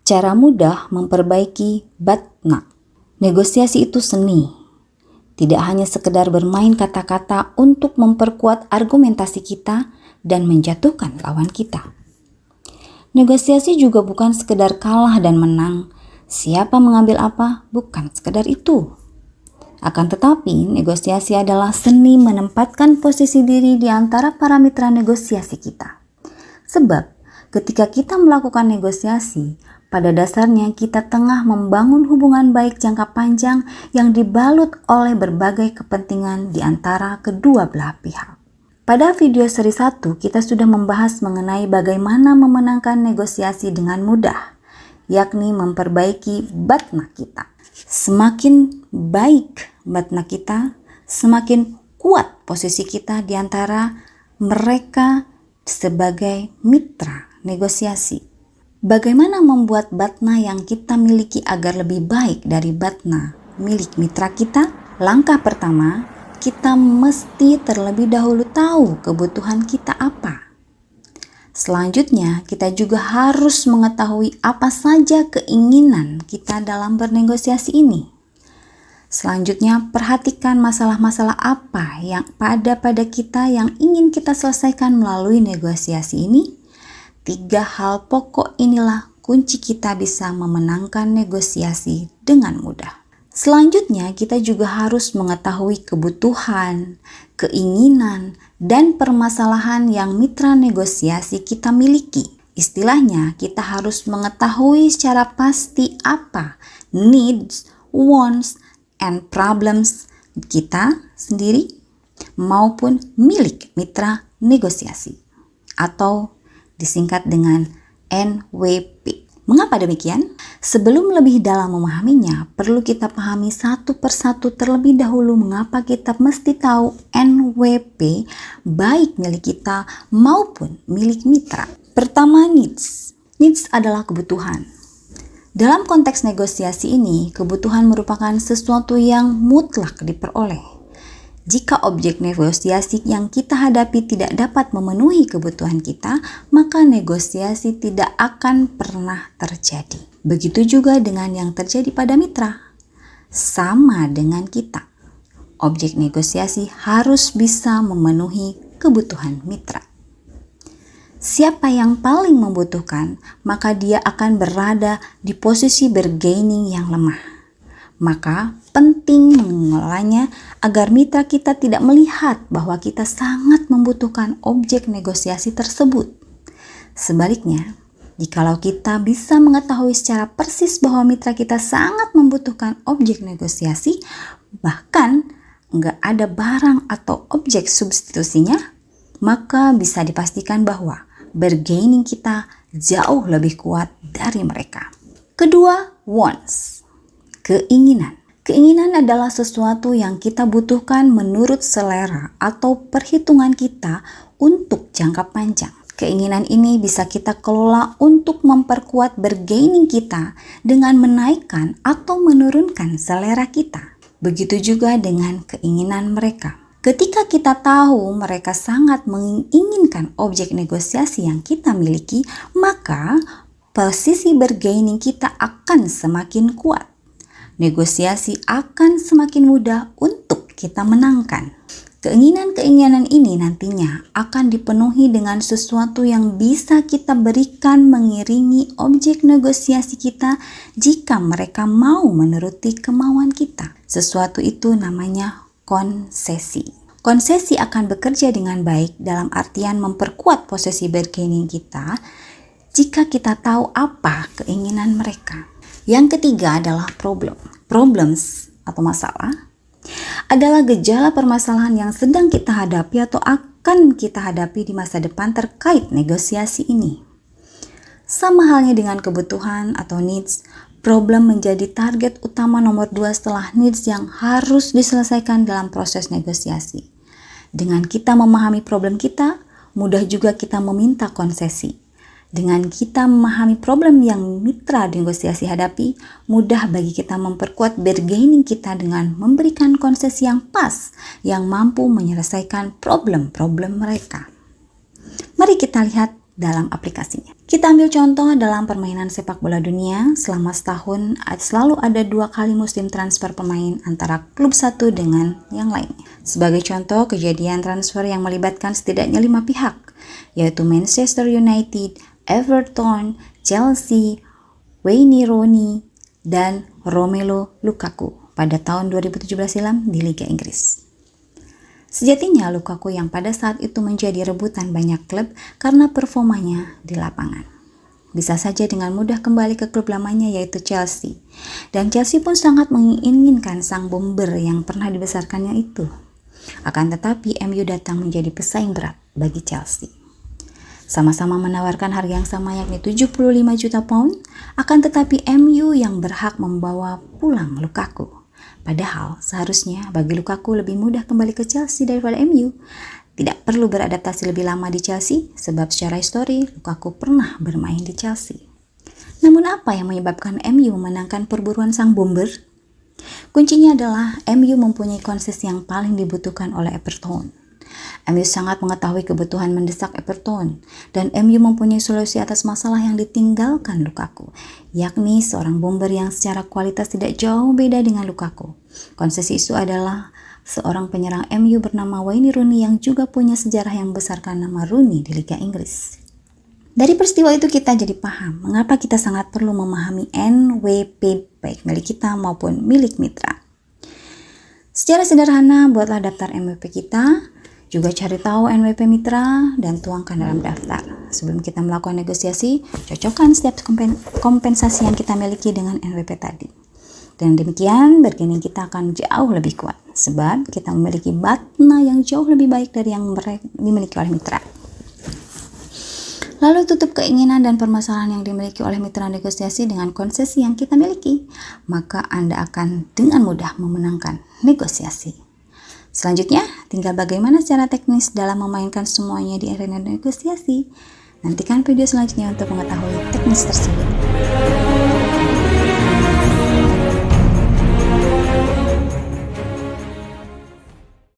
Cara mudah memperbaiki batna. Negosiasi itu seni. Tidak hanya sekedar bermain kata-kata untuk memperkuat argumentasi kita dan menjatuhkan lawan kita. Negosiasi juga bukan sekedar kalah dan menang. Siapa mengambil apa, bukan sekedar itu. Akan tetapi, negosiasi adalah seni menempatkan posisi diri di antara para mitra negosiasi kita. Sebab, ketika kita melakukan negosiasi, pada dasarnya kita tengah membangun hubungan baik jangka panjang yang dibalut oleh berbagai kepentingan di antara kedua belah pihak. Pada video seri 1, kita sudah membahas mengenai bagaimana memenangkan negosiasi dengan mudah, yakni memperbaiki batna kita. Semakin baik batna kita, semakin kuat posisi kita di antara mereka sebagai mitra negosiasi. Bagaimana membuat batna yang kita miliki agar lebih baik dari batna milik mitra kita? Langkah pertama, kita mesti terlebih dahulu tahu kebutuhan kita apa. Selanjutnya, kita juga harus mengetahui apa saja keinginan kita dalam bernegosiasi ini. Selanjutnya, perhatikan masalah-masalah apa yang pada kita yang ingin kita selesaikan melalui negosiasi ini. 3 hal pokok inilah kunci kita bisa memenangkan negosiasi dengan mudah. Selanjutnya, kita juga harus mengetahui kebutuhan, keinginan, dan permasalahan yang mitra negosiasi kita miliki. Istilahnya, kita harus mengetahui secara pasti apa needs, wants, and problems kita sendiri maupun milik mitra negosiasi atau disingkat dengan NWP. Mengapa demikian? Sebelum lebih dalam memahaminya, perlu kita pahami satu persatu terlebih dahulu mengapa kita mesti tahu NWP baik milik kita maupun milik mitra. Pertama, needs. Needs adalah kebutuhan. Dalam konteks negosiasi ini, kebutuhan merupakan sesuatu yang mutlak diperoleh. Jika objek negosiasi yang kita hadapi tidak dapat memenuhi kebutuhan kita, maka negosiasi tidak akan pernah terjadi. Begitu juga dengan yang terjadi pada mitra. Sama dengan kita, objek negosiasi harus bisa memenuhi kebutuhan mitra. Siapa yang paling membutuhkan, maka dia akan berada di posisi bargaining yang lemah. Maka penting mengelolanya agar mitra kita tidak melihat bahwa kita sangat membutuhkan objek negosiasi tersebut. Sebaliknya, jikalau kita bisa mengetahui secara persis bahwa mitra kita sangat membutuhkan objek negosiasi, bahkan nggak ada barang atau objek substitusinya, maka bisa dipastikan bahwa bargaining kita jauh lebih kuat dari mereka. Kedua, wants. Keinginan. Keinginan adalah sesuatu yang kita butuhkan menurut selera atau perhitungan kita untuk jangka panjang. Keinginan ini bisa kita kelola untuk memperkuat bargaining kita dengan menaikkan atau menurunkan selera kita. Begitu juga dengan keinginan mereka. Ketika kita tahu mereka sangat menginginkan objek negosiasi yang kita miliki, maka posisi bargaining kita akan semakin kuat. Negosiasi akan semakin mudah untuk kita menangkan. Keinginan-keinginan ini nantinya akan dipenuhi dengan sesuatu yang bisa kita berikan mengiringi objek negosiasi kita jika mereka mau menuruti kemauan kita. Sesuatu itu namanya konsesi. Konsesi akan bekerja dengan baik dalam artian memperkuat posisi bargaining kita jika kita tahu apa keinginan mereka. Yang ketiga adalah problem. Problems atau masalah adalah gejala permasalahan yang sedang kita hadapi atau akan kita hadapi di masa depan terkait negosiasi ini. Sama halnya dengan kebutuhan atau needs, problem menjadi target utama nomor 2 setelah needs yang harus diselesaikan dalam proses negosiasi. Dengan kita memahami problem kita, mudah juga kita meminta konsesi. Dengan kita memahami problem yang mitra negosiasi hadapi, mudah bagi kita memperkuat bargaining kita dengan memberikan konsesi yang pas, yang mampu menyelesaikan problem-problem mereka. Mari kita lihat dalam aplikasinya. Kita ambil contoh dalam permainan sepak bola dunia, selama setahun selalu ada 2 kali musim transfer pemain antara klub satu dengan yang lainnya. Sebagai contoh, kejadian transfer yang melibatkan setidaknya 5 pihak, yaitu Manchester United, Everton, Chelsea, Wayne Rooney, dan Romelu Lukaku pada tahun 2017 silam di Liga Inggris. Sejatinya Lukaku yang pada saat itu menjadi rebutan banyak klub karena performanya di lapangan. Bisa saja dengan mudah kembali ke klub lamanya yaitu Chelsea. Dan Chelsea pun sangat menginginkan sang bomber yang pernah dibesarkannya itu. Akan tetapi MU datang menjadi pesaing berat bagi Chelsea. Sama-sama menawarkan harga yang sama yakni 75 juta pound, akan tetapi MU yang berhak membawa pulang Lukaku. Padahal seharusnya bagi Lukaku lebih mudah kembali ke Chelsea daripada MU. Tidak perlu beradaptasi lebih lama di Chelsea sebab secara histori Lukaku pernah bermain di Chelsea. Namun apa yang menyebabkan MU memenangkan perburuan sang bomber? Kuncinya adalah MU mempunyai konses yang paling dibutuhkan oleh Everton. MU sangat mengetahui kebutuhan mendesak Everton dan MU mempunyai solusi atas masalah yang ditinggalkan Lukaku, yakni seorang bomber yang secara kualitas tidak jauh beda dengan Lukaku. Konsesi itu adalah seorang penyerang MU bernama Wayne Rooney yang juga punya sejarah yang membesarkan nama Rooney di Liga Inggris. Dari peristiwa itu kita jadi paham mengapa kita sangat perlu memahami NWP baik milik kita maupun milik mitra. Secara sederhana, buatlah daftar NWP kita, juga cari tahu NWP mitra dan tuangkan dalam daftar. Sebelum kita melakukan negosiasi, cocokkan setiap kompensasi yang kita miliki dengan NWP tadi. Dan demikian, bargaining kita akan jauh lebih kuat, sebab kita memiliki batna yang jauh lebih baik dari yang dimiliki oleh mitra. Lalu tutup keinginan dan permasalahan yang dimiliki oleh mitra negosiasi dengan konsesi yang kita miliki, maka Anda akan dengan mudah memenangkan negosiasi. Selanjutnya, tinggal bagaimana secara teknis dalam memainkan semuanya di arena negosiasi. Nantikan video selanjutnya untuk mengetahui teknis tersebut.